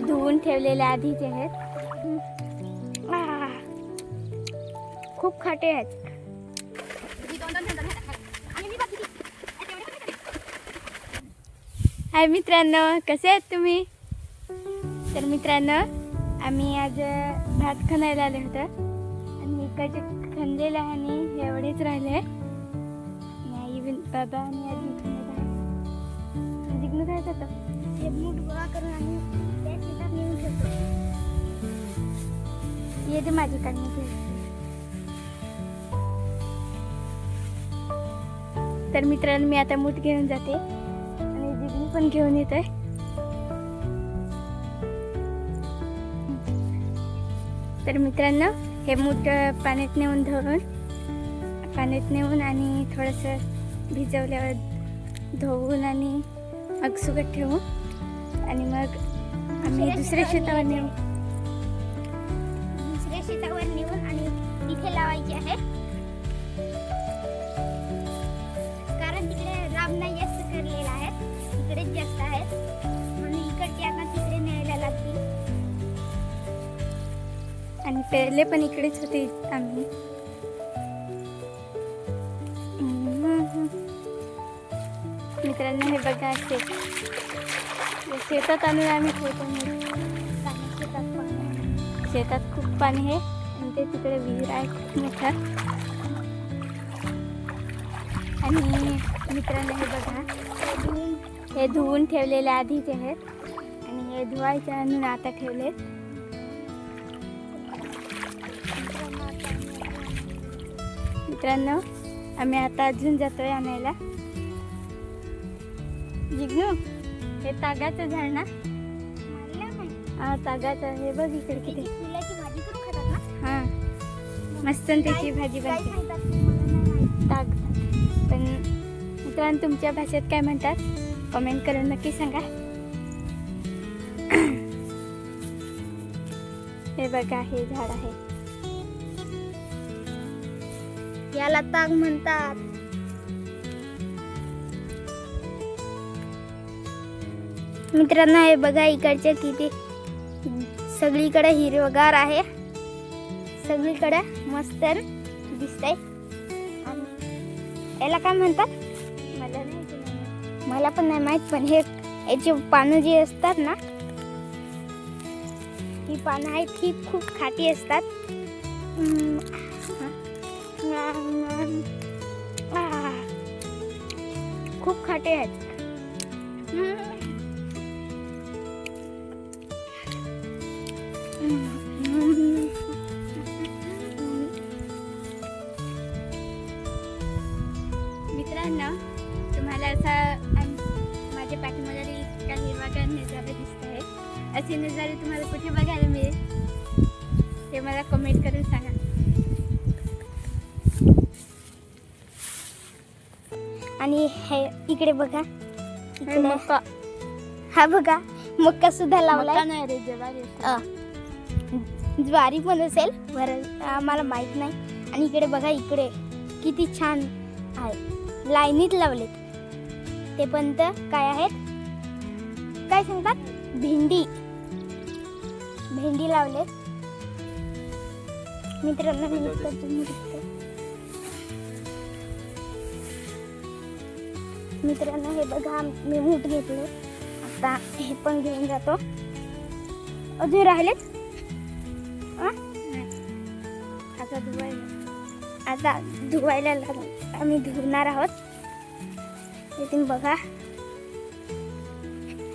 धुवून ठेवलेले आधीचे आहेत. खूप खाटे आहेत. हाय मित्रांनो, कसे आहेत तुम्ही? तर मित्रांनो, आम्ही आज भात खणायला आलो होतो आणि इकडचे खणलेले आहे आणि हे एवढेच राहिले. आई बाबा आणि आजी खणत आहे. जिग्नू काय करतो? हे मूठ गोळा करून आम्ही त्या शेतात नेऊन ठेवतो. येते माझी काढणी. तर मित्रांनो, मी आता मूठ घेऊन जाते आणि जिग्नू पण घेऊन येते. तर मित्रांनो, हे मूठ पाण्यात नेऊन आणि थोडंसं भिजवल्यावर धुवून आणि मग सुकत ठेवू आणि मग आम्ही दुसऱ्या शेतावर नेऊ. दुसऱ्या शेतावर नेऊन आणि तिथे लावायचे आहे, कारण तिकडे राब नाही जास्त करलेला आहे, इकडेच जास्त आहेत म्हणून इकडचे आता तिकडे न्यायला लागतील. आणि पेरले पण इकडेच होते आम्ही. मित्रांनो, हे बघा, शेतात आणून आम्ही ठेवतो. शेतात खूप पाणी आहे आणि ते तिकडे विहीर आहे खूप मोठा. आणि मित्रांनो, हे बघा, हे धुवून ठेवलेले आधीचे आहेत आणि हे धुवायचे आणून आता ठेवले. मित्रांनो, आम्ही आता अजून जातोय आणायला. जिग्नू, हे तागाचं झाड ना? हा, तागाचं. हे बघ इकडे किती फुलाची भाजी करून खातात ना. हा, मस्त त्याची भाजी बनते. ताग. पण मित्रांनो, तुमच्या भाषेत काय म्हणतात कमेंट करून नक्की सांगा. हे बघा, हे झाड आहे, याला ताग म्हणतात. मित्रांनो, हे बघा, इकडचे किती सगळीकडे हिरवगार आहे, सगळीकडे मस्त दिसतंय. याला काय म्हणतात मला पण नाही माहित, पण हे याची पानं जी असतात ना, ही पानं आहेत, ही खूप खाटी असतात. खूप खाटे आहेत. मित्रांनो, तुम्हाला असा माझ्या पाठीमागे इतका हिरवागार नजारा दिसत आहे. असे नजारे तुम्हाला कुठे बघायला मिळेल ते मला कमेंट करून सांगा. आणि हे इकडे बघा, मक्का. हा बघा, मक्का सुद्धा लावलाय. नाही रे, ज्वारी पण असेल, बरं आम्हाला माहित नाही. आणि इकडे बघा, इकडे किती छान आहे, लाईनीत लावलेत. ते पण तर काय आहेत, काय सांगतात, भेंडी लावलेत. मित्रांनो, मित्रांनो, हे बघा, मी मूठ घेतले. आता हे पण घेऊन जातो. अजून राहिलेत. आता धुवायला आम्ही धुवणार आहोत. इथे बघा,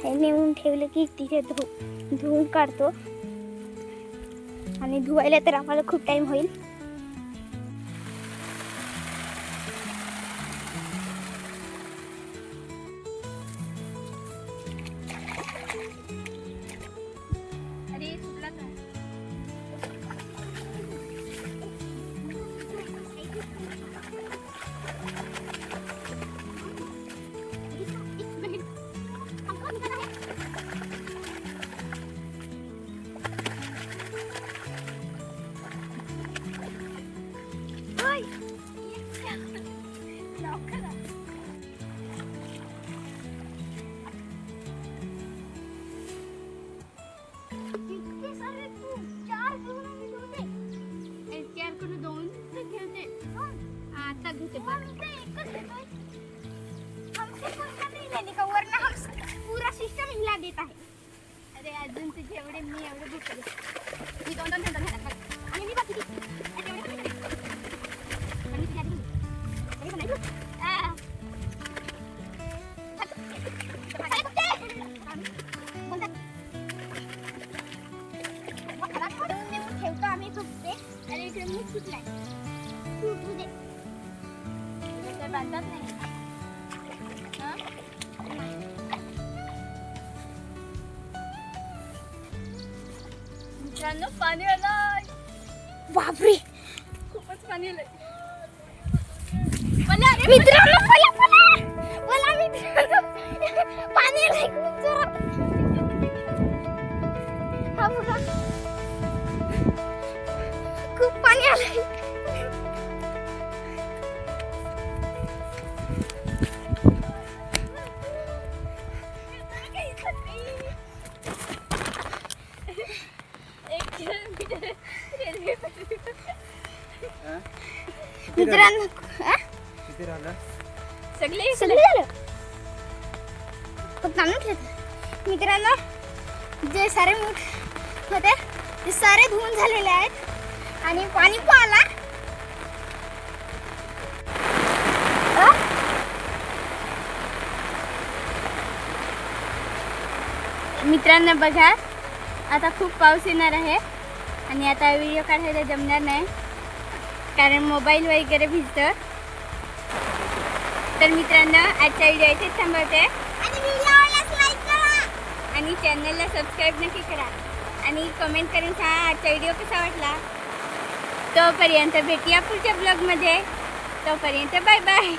हे नेऊन ठेवले की तिथे धुवून काढतो. आणि धुवायला तर आम्हाला खूप टाइम होईल. हमसे वरना हम पूरा सिस्टम हिला देत आहे. अरे अजून तुझे एवढे मी एवढे भुकले. मी दोन दोन दोन घेतात बघ. आणि मी बाकी ठेवतो आम्ही फुकते. अरे इकडे मी फुटलाय. फुटू दे. तर बांधत नाही. मित्रांनो पाणी आलंय. बापरे खूपच पाणी आलंय. मित्रांनो मला मित्रांनो पाणी आलंय खूप जोरात. हा बघा खूप पाणी आलंय. मित्रांनो किती राहिलं? सगळे झालं फक्त आणून ठेवतो. मित्रांनो जे सारे मूठ होते ते सारे धुवून झालेले आहेत आणि पाणी पाला. मित्रांनो बघा आता खूप पाऊस येणार आहे आणि आता व्हिडिओ काढायला जमणार नाही कारण मोबाईल वगैरे भिजतं. तर मित्रांनो आजचा व्हिडिओ इथेच थांबवते आणि व्हिडिओला लाईक करा आणि चॅनलला सबस्क्राईब नक्की करा आणि कमेंट करून सांगा आजचा व्हिडिओ कसा वाटला. तोपर्यंत भेटूया पुढच्या ब्लॉगमध्ये. तोपर्यंत बाय बाय.